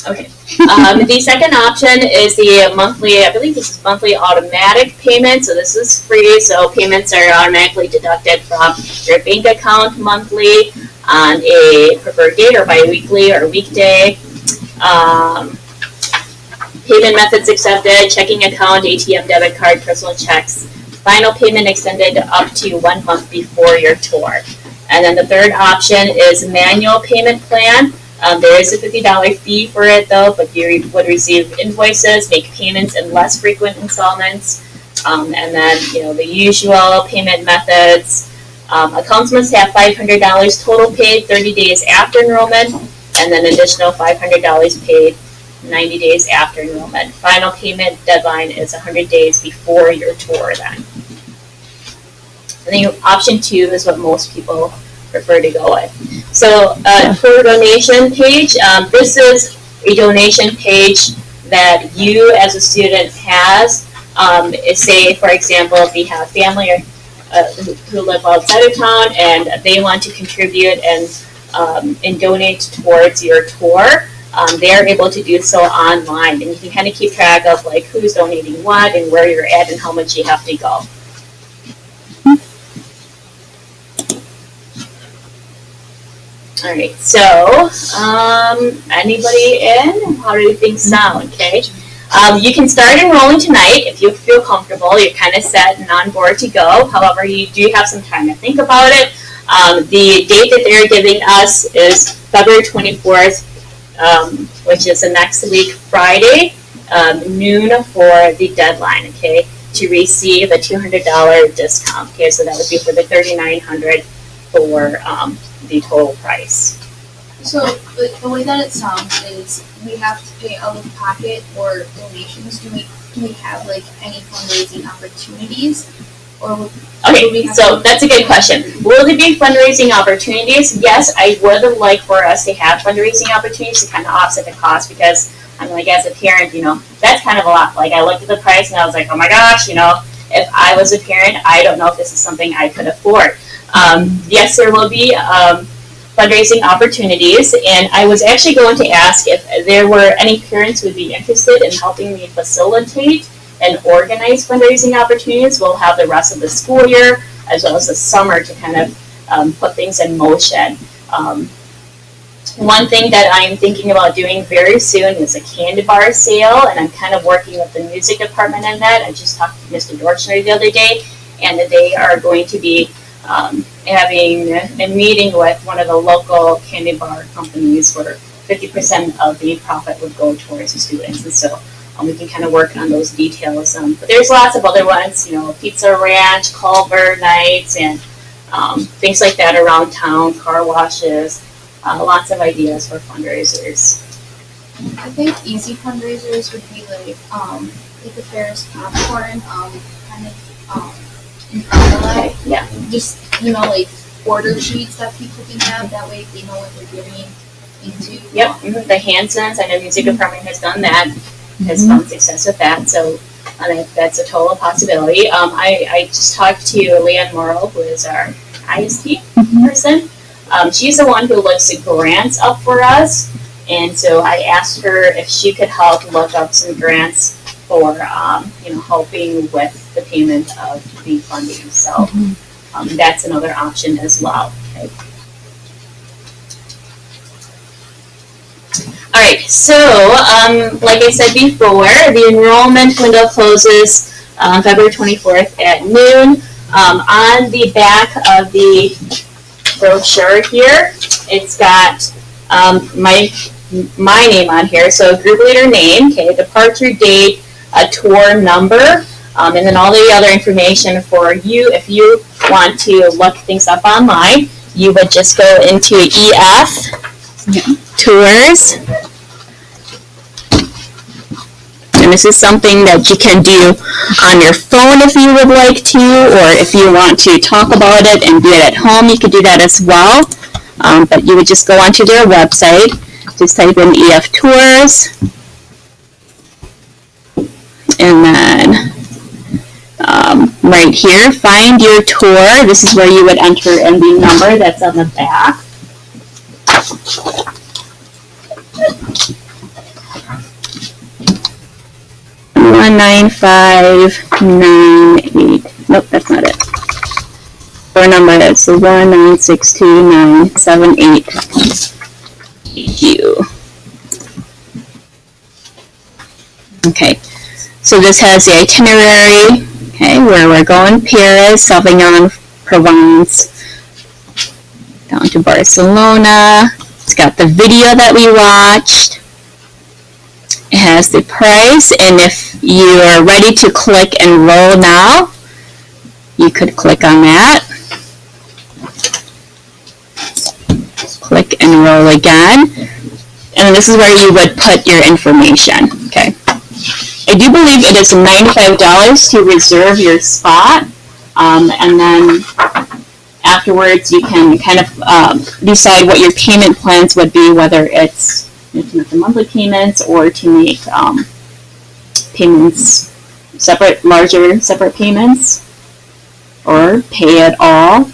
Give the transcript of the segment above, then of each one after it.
Okay. The second option is the monthly, I believe this is monthly automatic payment. So this is free. So payments are automatically deducted from your bank account monthly on a preferred date or bi-weekly or weekday. Payment methods accepted, checking account, ATM, debit card, personal checks. Final payment extended up to 1 month before your tour. And then the third option is manual payment plan. There is a $50 fee for it though, but you would receive invoices, make payments in less frequent installments, and then the usual payment methods. Accounts must have $500 total paid 30 days after enrollment, and then additional $500 paid 90 days after enrollment. Final payment deadline is 100 days before your tour then. I think option 2 is what most people prefer to go with. So for donation page, this is a donation page that you as a student has. Say, for example, if you have family who live outside of town and they want to contribute and donate towards your tour, they're able to do so online, and you can kind of keep track of like who's donating what and where you're at and how much you have to go. All right, so anybody in? How do things sound? Okay, you can start enrolling tonight if you feel comfortable. You're kind of set and on board to go. However, you do have some time to think about it. The date that they're giving us is February 24th, which is the next week, Friday, noon for the deadline. Okay, to receive a $200 discount. Okay, so that would be for the $3,900 for the total price. So the way that it sounds is we have to pay out of pocket or donations. Do we have like any fundraising opportunities? Okay, so that's a good question. Will there be fundraising opportunities? Yes, I would like for us to have fundraising opportunities to kind of offset the cost, because I'm like, as a parent, that's kind of a lot. Like I looked at the price and I was like, oh my gosh, if I was a parent, I don't know if this is something I could afford. Yes, there will be fundraising opportunities, and I was actually going to ask if there were any parents who would be interested in helping me facilitate and organize fundraising opportunities. We'll have the rest of the school year as well as the summer to kind of put things in motion. One thing that I'm thinking about doing very soon is a candy bar sale, and I'm kind of working with the music department in that. I just talked to Mr. Dorchner the other day, and they are going to be having a meeting with one of the local candy bar companies where 50% of the profit would go towards the students. And so we can kind of work on those details. But there's lots of other ones, Pizza Ranch, Culver nights, and things like that around town, car washes, lots of ideas for fundraisers. I think easy fundraisers would be like the Ferris popcorn, kind of in Farmland. Yeah. Just, like order sheets that people can have, that way they know what they're getting into. Yep, the Hansons, I know music department has done that, has found success with that, so I think that's a total possibility. I just talked to Leanne Morrow, who is our IST person. She's the one who looks at grants up for us, and so I asked her if she could help look up some grants for helping with the payment of the funding. So that's another option as well. Okay. All right, so like I said before, the enrollment window closes February 24th at noon. On the back of the brochure here, it's got my name on here, so group leader name, okay, departure date, a tour number, and then all the other information for you. If you want to look things up online, you would just go into EF Tours. And this is something that you can do on your phone if you would like to, or if you want to talk about it and do it at home, you could do that as well. But you would just go onto their website, just type in EF Tours, and then right here, find your tour. This is where you would enter in the number that's on the back. 19598. Nope, that's not it. Our number is 1962978. Thank you. Okay, so this has the itinerary, okay, where we're going: Paris, Sauvignon, Provence, down to Barcelona. It's got the video that we watched. It has the price, and if you are ready to click enroll now, you could click on that. Click enroll again, and this is where you would put your information. Okay. I do believe it is $95 to reserve your spot, and then afterwards you can kind of decide what your payment plans would be, whether it's to make the monthly payments or to make payments larger separate payments, or pay it all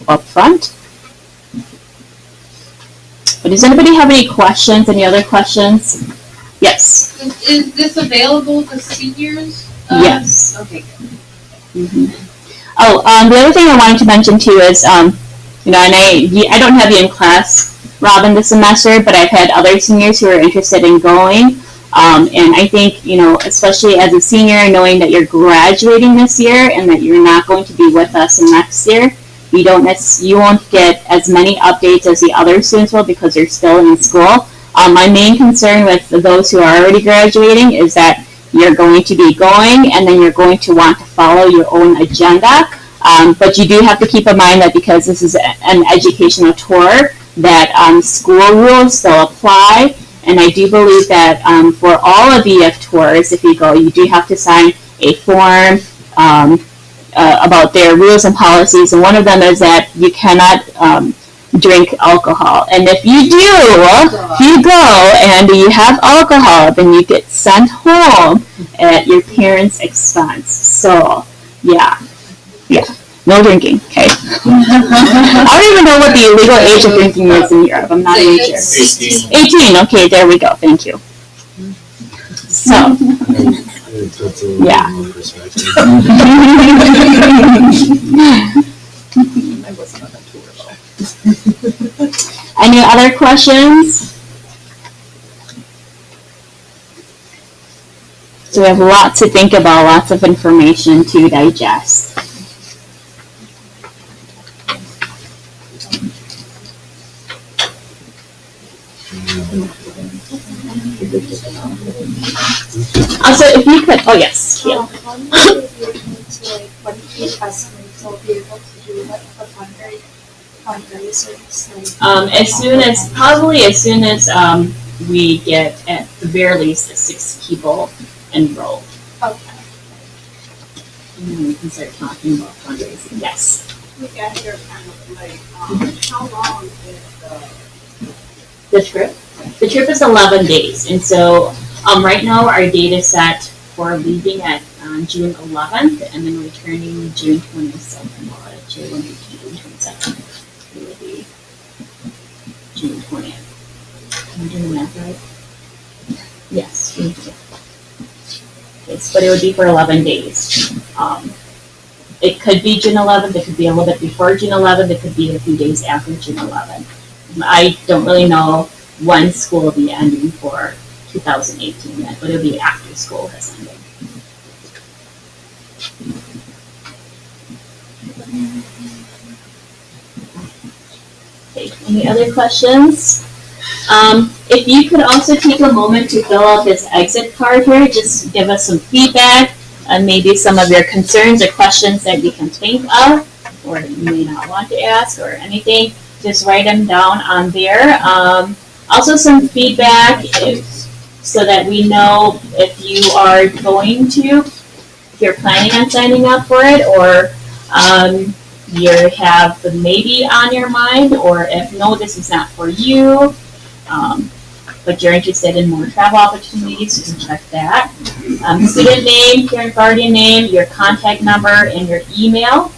up front. But does anybody have any questions? Any other questions? Yes. Is this available to seniors? Yes. Okay. Mm-hmm. Oh, the other thing I wanted to mention too is, and I don't have you in class, Robin, this semester, but I've had other seniors who are interested in going. And I think, especially as a senior, knowing that you're graduating this year and that you're not going to be with us next year, you won't get as many updates as the other students will because you're still in school. My main concern with those who are already graduating is that you're going to be going and then you're going to want to follow your own agenda. But you do have to keep in mind that because this is an educational tour, that school rules still apply. And I do believe that for all of EF tours, if you go, you do have to sign a form about their rules and policies. And one of them is that you cannot drink alcohol. And if you go and you have alcohol, then you get sent home at your parents' expense. So, yeah. No drinking, okay? I don't even know what the legal age of drinking is in Europe. I'm not even sure. 18, okay, there we go. Thank you. So, yeah. Any other questions? So we have lots to think about, lots of information to digest. Also, if you could, oh yes. Yeah. As soon as we get at the very least 6 people enrolled. Okay. And then we can start talking about fundraising. Yes. We got here kind of late. How long is The trip? The trip is 11 days, and so right now our date is set for leaving at June 11th and then returning June 27th. Well, actually, it won't be June 27th. It will be June 20th. Am I doing that right? Yes, June 20th. Yes, but it would be for 11 days. It could be June 11th. It could be a little bit before June 11th. It could be a few days after June 11th. I don't really know when school will be ending for 2018 yet, but it'll be after school has ended. Okay, any other questions? If you could also take a moment to fill out this exit card here, just give us some feedback and maybe some of your concerns or questions that you can think of, or you may not want to ask, or anything. Just write them down on there. Also some feedback so that we know if you are going to, if you're planning on signing up for it, or you have the maybe on your mind, or if no, this is not for you, but you're interested in more travel opportunities, you can check that. Student name, parent guardian name, your contact number, and your email.